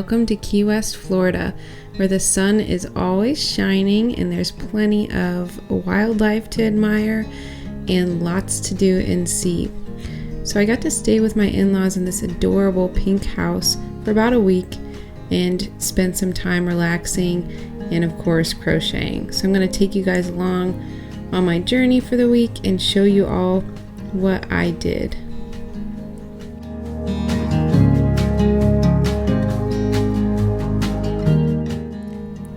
welcome to Key West, Florida, where the sun is always shining and there's plenty of wildlife to admire and lots to do and see. So I got to stay with my in-laws in this adorable pink house for about a week and spend some time relaxing and of course crocheting. So I'm going to take you guys along on my journey for the week and show you all what I did.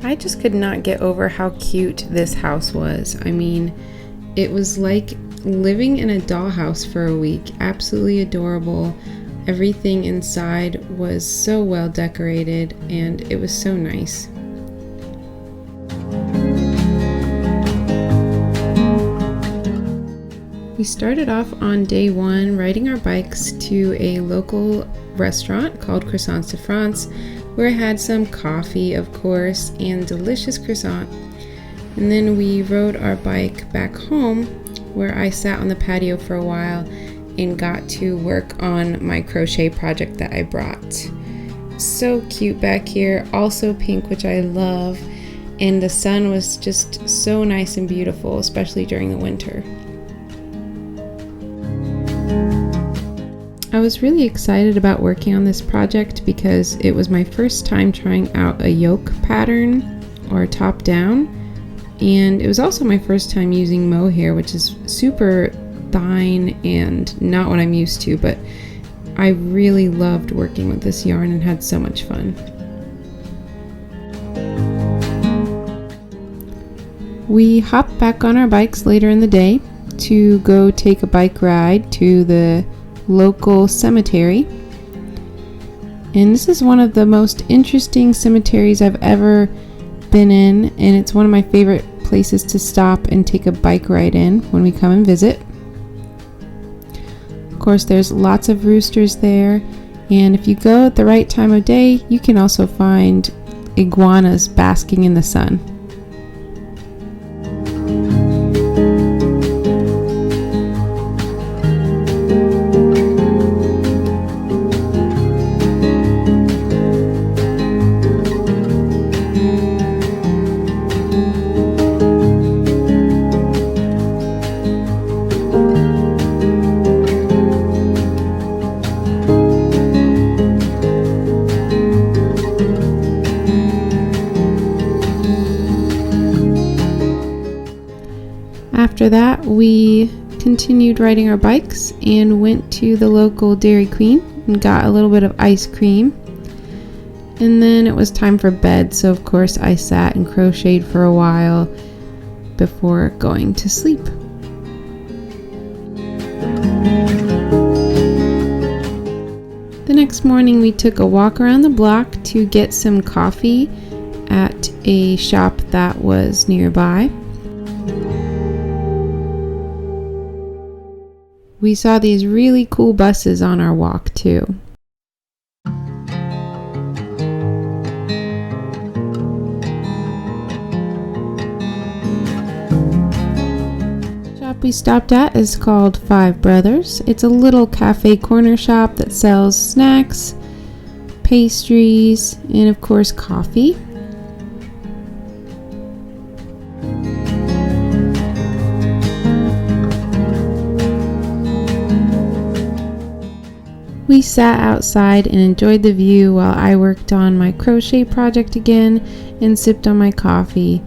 I just could not get over how cute this house was. I mean, it was like living in a dollhouse for a week. Absolutely adorable. Everything inside was so well decorated and it was so nice. We started off on day one riding our bikes to a local restaurant called Croissants de France, where I had some coffee, of course, and delicious croissant. And then we rode our bike back home, where I sat on the patio for a while and got to work on my crochet project that I brought. So cute back here, also pink, which I love, and the sun was just so nice and beautiful, especially during the winter. I was really excited about working on this project because it was my first time trying out a yoke pattern or top down, and it was also my first time using mohair, which is super fine and not what I'm used to, but I really loved working with this yarn and had so much fun. We hopped back on our bikes later in the day to go take a bike ride to the local cemetery, and this is one of the most interesting cemeteries I've ever been in, and it's one of my favorite places to stop and take a bike ride in when we come and visit. Of course, there's lots of roosters there, and if you go at the right time of day, you can also find iguanas basking in the sun. After that, we continued riding our bikes and went to the local Dairy Queen and got a little bit of ice cream. And then it was time for bed, so of course I sat and crocheted for a while before going to sleep. The next morning we took a walk around the block to get some coffee at a shop that was nearby. We saw these really cool buses on our walk too. The shop we stopped at is called Five Brothers. It's a little cafe corner shop that sells snacks, pastries, and of course coffee. We sat outside and enjoyed the view while I worked on my crochet project again and sipped on my coffee.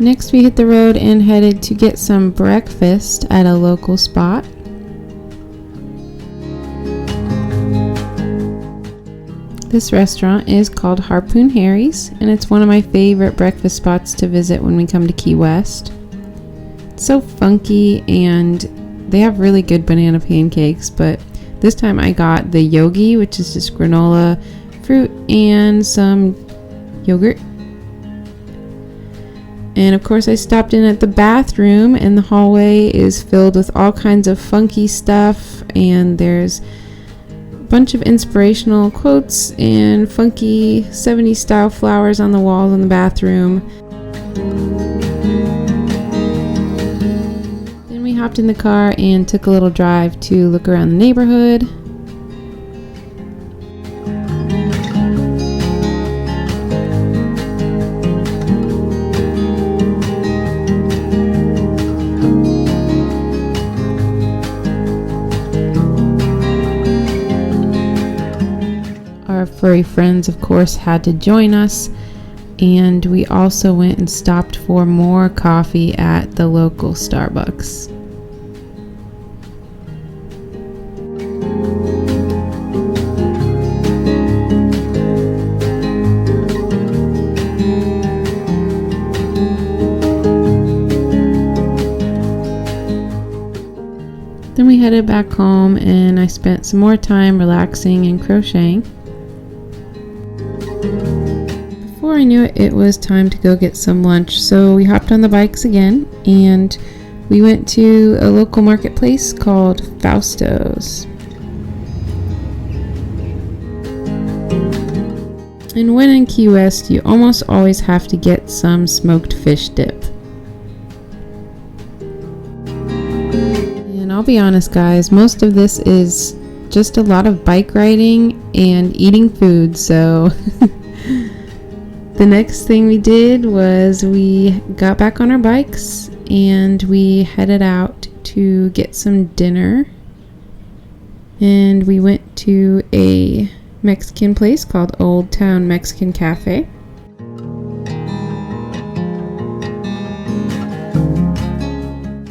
Next we hit the road and headed to get some breakfast at a local spot. This restaurant is called Harpoon Harry's, and it's one of my favorite breakfast spots to visit when we come to Key West. It's so funky and they have really good banana pancakes, but this time I got the yogi, which is just granola, fruit, and some yogurt. And of course I stopped in at the bathroom, and the hallway is filled with all kinds of funky stuff, and there's a bunch of inspirational quotes and funky 70s style flowers on the walls in the bathroom. Then we hopped in the car and took a little drive to look around the neighborhood. Our furry friends, of course, had to join us, and we also went and stopped for more coffee at the local Starbucks. Then we headed back home, and I spent some more time relaxing and crocheting. Before I knew it, it was time to go get some lunch, so we hopped on the bikes again and we went to a local marketplace called Fausto's. And when in Key West, you almost always have to get some smoked fish dip. And I'll be honest guys, most of this is just a lot of bike riding and eating food, so the next thing we did was we got back on our bikes and we headed out to get some dinner. And we went to a Mexican place called Old Town Mexican Cafe.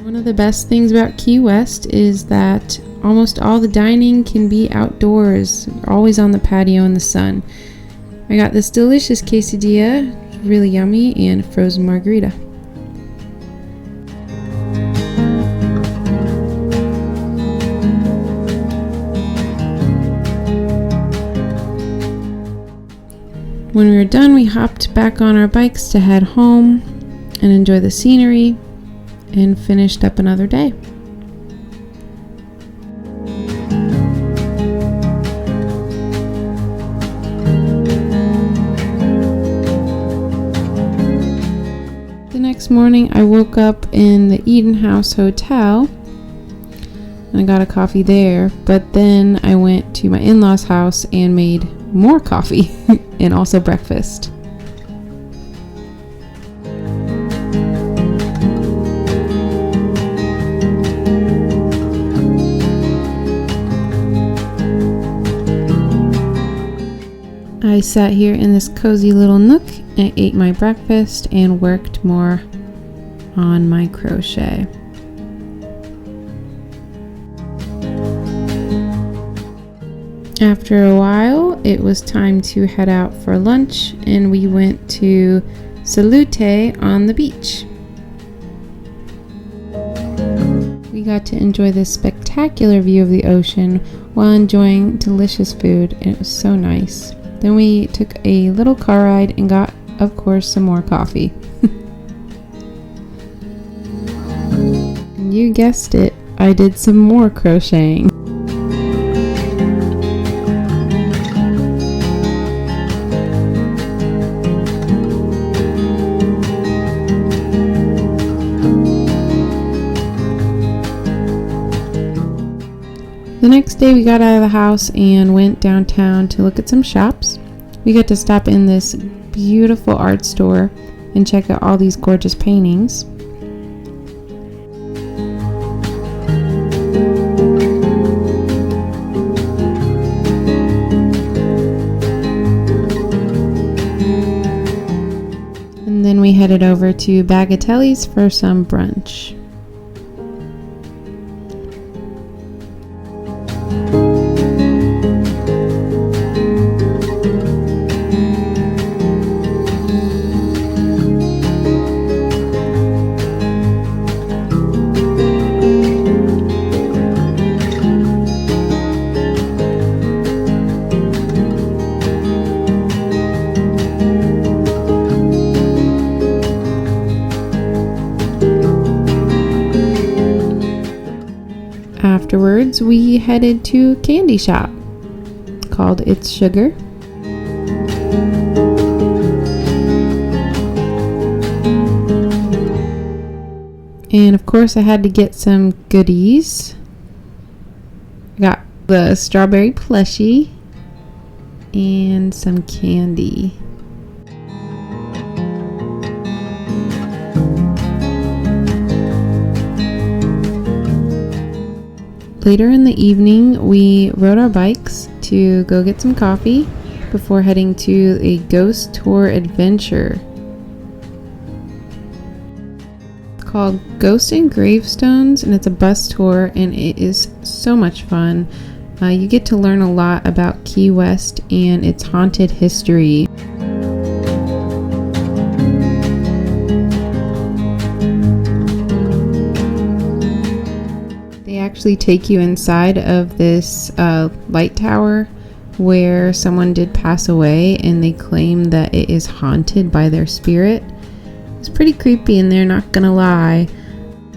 One of the best things about Key West is that almost all the dining can be outdoors, always on the patio in the sun. I got this delicious quesadilla, really yummy, and a frozen margarita. When we were done, we hopped back on our bikes to head home and enjoy the scenery, and finished up another day. The next morning I woke up in the Eden House Hotel and I got a coffee there, but then I went to my in-laws' house and made more coffee and also breakfast. I sat here in this cozy little nook and ate my breakfast and worked more on my crochet. After a while, it was time to head out for lunch, and we went to Salute on the beach. We got to enjoy this spectacular view of the ocean while enjoying delicious food, and it was so nice. Then we took a little car ride and got, of course, some more coffee. And you guessed it, I did some more crocheting. The next day we got out of the house and went downtown to look at some shops. We got to stop in this beautiful art store and check out all these gorgeous paintings. And then we headed over to Bagatelli's for some brunch. afterwards we headed to a candy shop called It's Sugar. And of course I had to get some goodies. I got the strawberry plushie and some candy. Later in the evening, we rode our bikes to go get some coffee before heading to a ghost tour adventure. It's called Ghosts and Gravestones, and it's a bus tour, and it is so much fun. You get to learn a lot about Key West and its haunted history. They actually take you inside of this light tower where someone did pass away, and they claim that it is haunted by their spirit. It's pretty creepy in there, not gonna lie.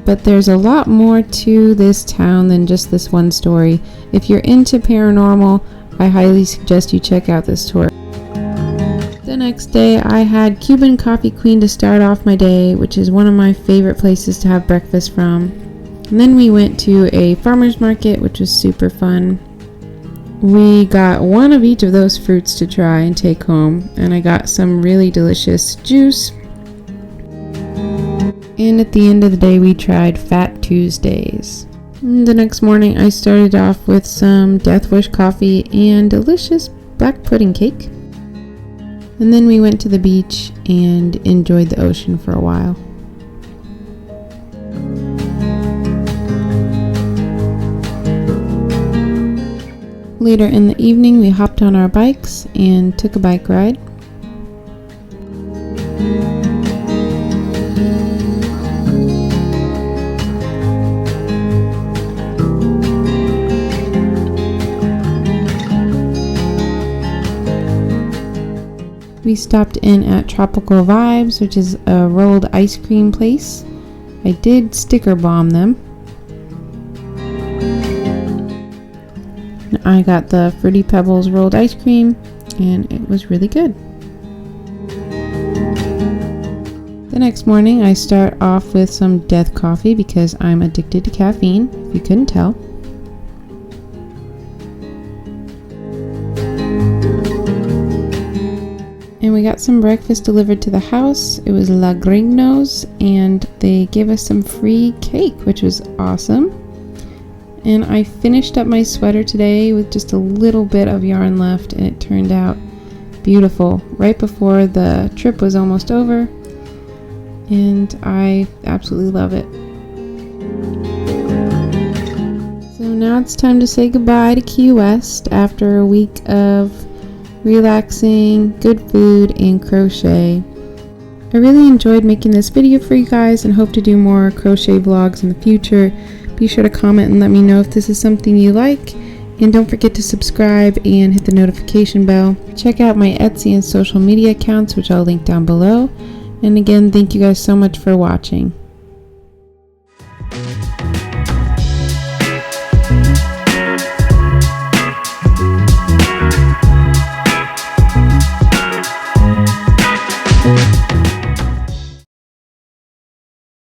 But there's a lot more to this town than just this one story. If you're into paranormal, I highly suggest you check out this tour. The next day, I had Cuban Coffee Queen to start off my day, which is one of my favorite places to have breakfast from. And then we went to a farmer's market, which was super fun. We got one of each of those fruits to try and take home, and I got some really delicious juice. And at the end of the day, we tried Fat Tuesdays. And the next morning, I started off with some Death Wish coffee and delicious black pudding cake. And then we went to the beach and enjoyed the ocean for a while. Later in the evening, we hopped on our bikes and took a bike ride. We stopped in at Tropical Vibes, which is a rolled ice cream place. I did sticker bomb them. I got the Fruity Pebbles rolled ice cream, and it was really good. The next morning, I start off with some death coffee because I'm addicted to caffeine, if you couldn't tell. And we got some breakfast delivered to the house. It was La Gringno's, and they gave us some free cake, which was awesome. And I finished up my sweater today with just a little bit of yarn left, and it turned out beautiful right before the trip was almost over, and I absolutely love it. So now it's time to say goodbye to Key West after a week of relaxing, good food, and crochet. I really enjoyed making this video for you guys and hope to do more crochet vlogs in the future. Be sure to comment and let me know if this is something you like, and don't forget to subscribe and hit the notification bell. Check out my Etsy and social media accounts, which I'll link down below. And again, thank you guys so much for watching.